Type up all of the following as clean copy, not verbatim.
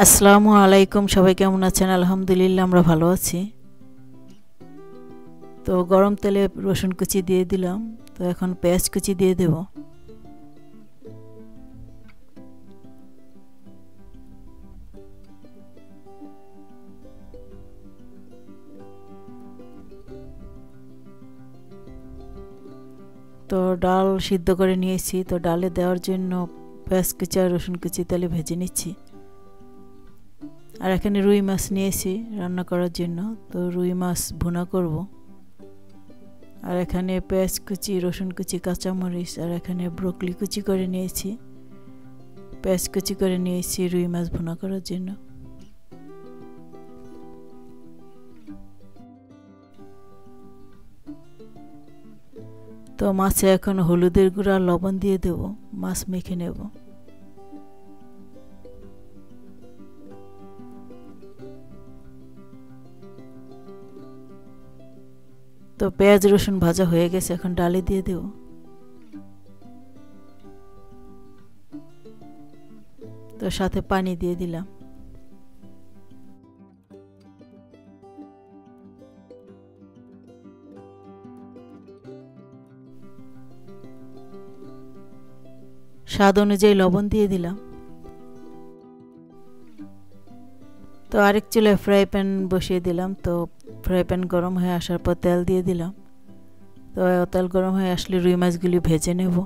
আসসালামু আলাইকুম, সবাই কেমন আছেন? আলহামদুলিল্লাহ আমরা ভালো আছি। তো গরম তেলে রসুন কুচি দিয়ে দিলাম। তো এখন পেঁয়াজ কুচি দিয়ে দেব। তো ডাল সিদ্ধ করে নিয়েছি, তো ডালে দেওয়ার জন্য পেঁয়াজ কুচি আর রসুন কুচি তেলে ভেজে নিচ্ছি। আর এখানে রুই মাছ নিয়েছি রান্না করার জন্য, তো রুই মাছ ভুনা করব। আর এখানে পেঁয়াজ কুচি, রসুন কুচি, কাঁচামরিচ আর এখানে ব্রকলি কুচি করে নিয়েছি, পেঁয়াজ কুচি করে নিয়েছি রুই মাছ ভুনা করার জন্য। তো মাছে এখন হলুদের গুঁড়া লবণ দিয়ে দেব, মাছ মেখে নেব। তো পেঁয়াজ রসুন ভাজা হয়ে গেছে, এখন ডালে দিয়ে দেব। তো সাথে পানি দিয়ে দিলাম। স্বাদ অনুযায়ী লবণ দিয়ে দিলাম। তো আরেক চুলায় ফ্রাই প্যান বসিয়ে দিলাম। তো ফ্রাই প্যান গরম হয়ে আসার পর তেল দিয়ে দিলাম। তো তেল গরম হয়ে আসলে রুই মাছগুলি ভেজে নেব।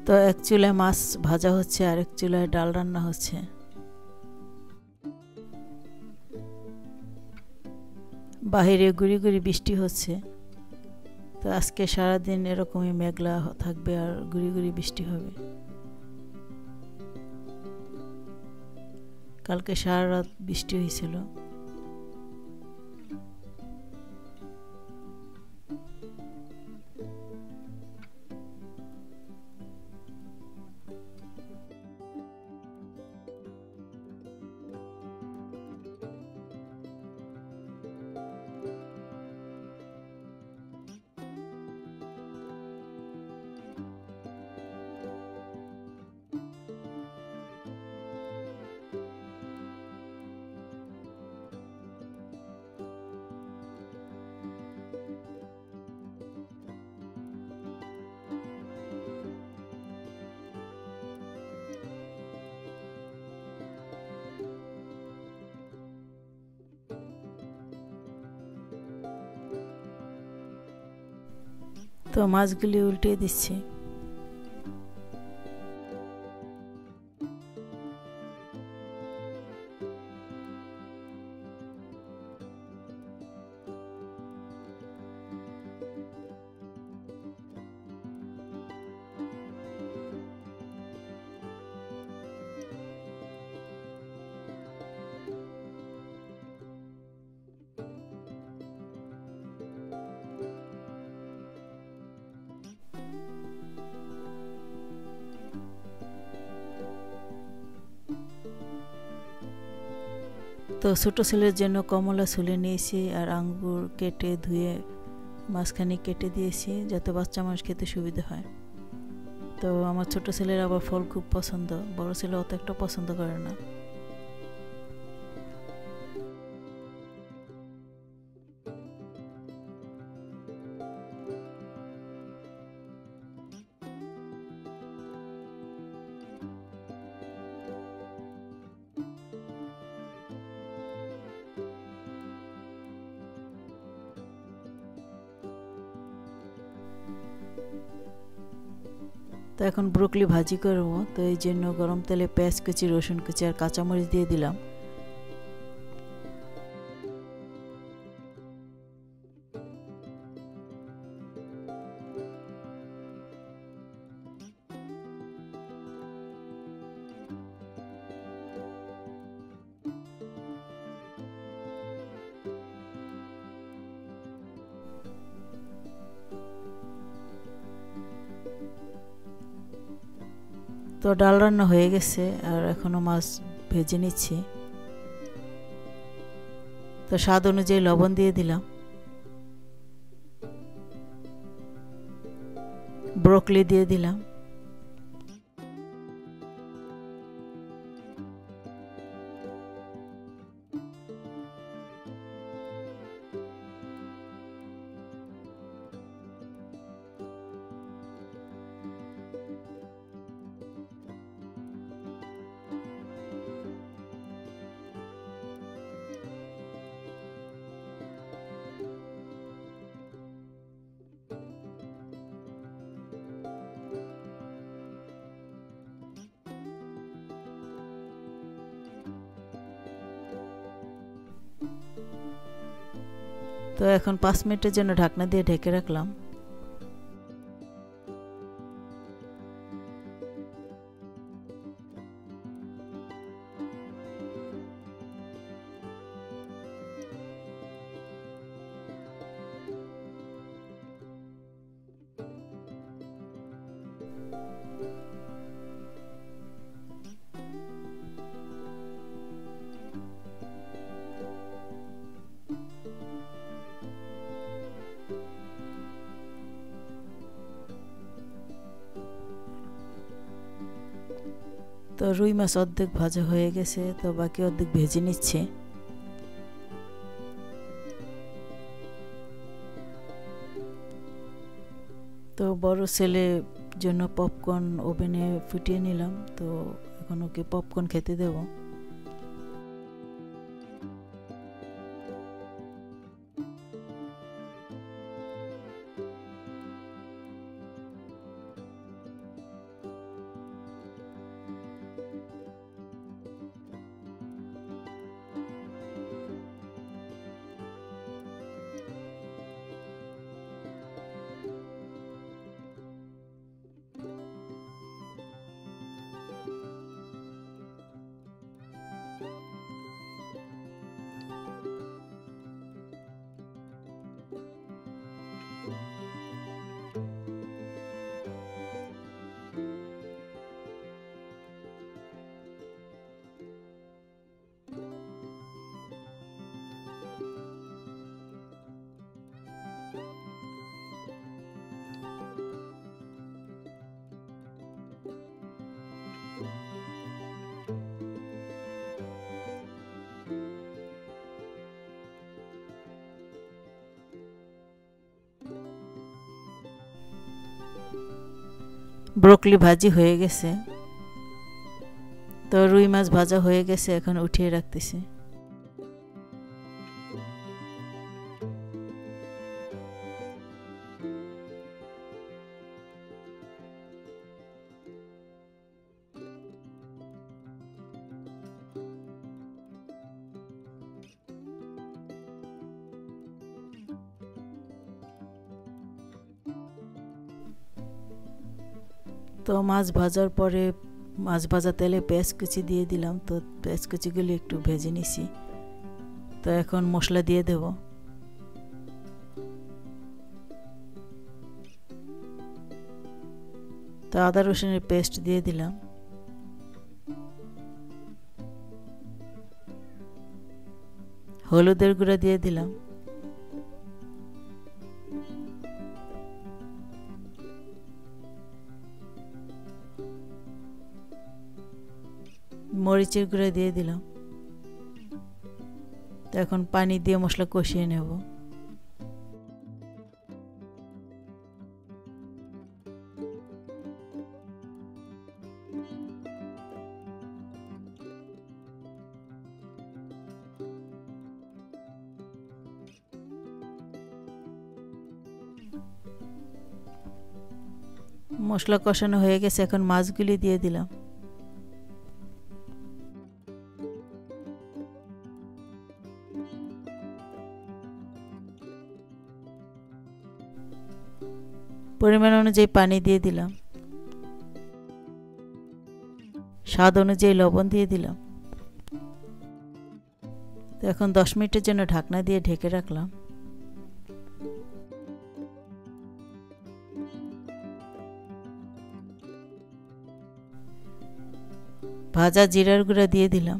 তো এক চুলায় মাছ ভাজা হচ্ছে, আরেক চুলায় ডাল রান্না হচ্ছে। বাহিরে গুড়ি গুড়ি বৃষ্টি হচ্ছে। তো আজকে সারাদিন এরকমই মেঘলা থাকবে আর গুড়ি গুড়ি বৃষ্টি হবে। কালকে সারা রাত বৃষ্টি হয়েছিল। তো মাছগুলি উল্টে দিচ্ছি। তো ছোটো ছেলের জন্য কমলা ছুলে নিয়েছি আর আঙ্গুর কেটে ধুয়ে মাঝখানে কেটে দিয়েছি যাতে বাচ্চা মানুষ খেতে সুবিধা হয়। তো আমার ছোট ছেলের আবার ফল খুব পছন্দ, বড় ছেলে অত একটা পছন্দ করে না। তো এখন ব্রোকলি ভাজি করব। তো এই জন্য গরম তেলে পেঁয়াজ কুচি, রসুন কুচি আর কাঁচামরিচ দিয়ে দিলাম। তো ডাল রান্না হয়ে গেছে আর এখনো মাছ ভেজে নিচ্ছি। তো স্বাদ অনুযায়ী লবণ দিয়ে দিলাম। ব্রোকলি দিয়ে দিলাম। তো এখন 5 মিনিটের জন্য ঢাকনা দিয়ে ঢেকে রাখলাম। তো রুই মাছ অর্ধেক ভাজা হয়ে গেছে, তো বাকি অর্ধেক ভেজে নিচ্ছে। তো বড় ছেলের জন্য পপকর্ন ওভেনে ফুটিয়ে নিলাম। তো এখন ওকে পপকর্ন খেতে দেব। ব্রোকলি ভাজি হয়ে গেছে। তো রুই মাছ ভাজা হয়ে গেছে, এখন উঠিয়ে রাখতেছি। তো মাছ ভাজার পরে মাছ ভাজা তেলে পেঁয়াজ কুচি দিয়ে দিলাম। তো পেঁয়াজ কুচিগুলি একটু ভেজে নিছি। তো এখন মশলা দিয়ে দেব। তো আদা রসুনের পেস্ট দিয়ে দিলাম। হলুদের গুঁড়া দিয়ে দিলাম। মরিচের গুঁড়া দিয়ে দিলাম। তো এখন পানি দিয়ে মশলা কষিয়ে নেব। মশলা কষানো হয়ে গেছে, এখন মাছগুলি দিয়ে দিলাম। পরিমাণ অনুযায়ী পানি দিয়ে দিলাম। স্বাদ অনুযায়ী লবণ দিয়ে দিলাম। তো এখন 10 মিনিটের জন্য ঢাকনা দিয়ে ঢেকে রাখলাম। ভাজা জিরার গুঁড়া দিয়ে দিলাম।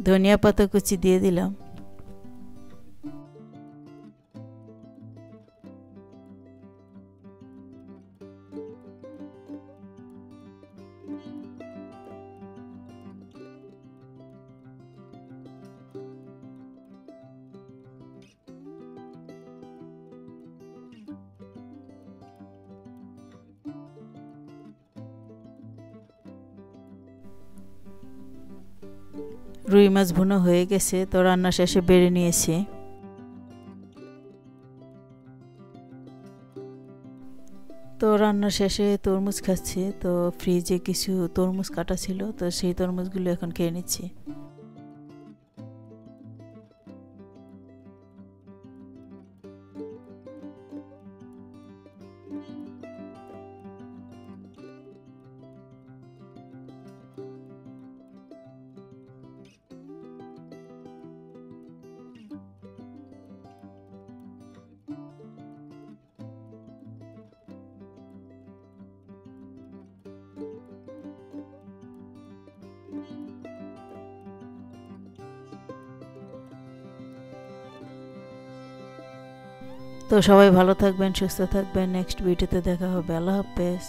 ধনিয়া পাতা কুচি দিয়ে দিলাম। রুই মাছ ভুনা হয়ে গেছে, তো রান্না শেষে বেড়ে নিয়েছি। তো রান্না শেষে তরমুজ খাচ্ছি। তো ফ্রিজে কিছু তরমুজ কাটা ছিল, তো সেই তরমুজগুলো এখন খেয়ে নিচ্ছি। তো সবাই ভালো থাকবেন, সুস্থ থাকবেন। নেক্সট ভিডিওতে দেখা হবে। আল্লাহ হাফেজ।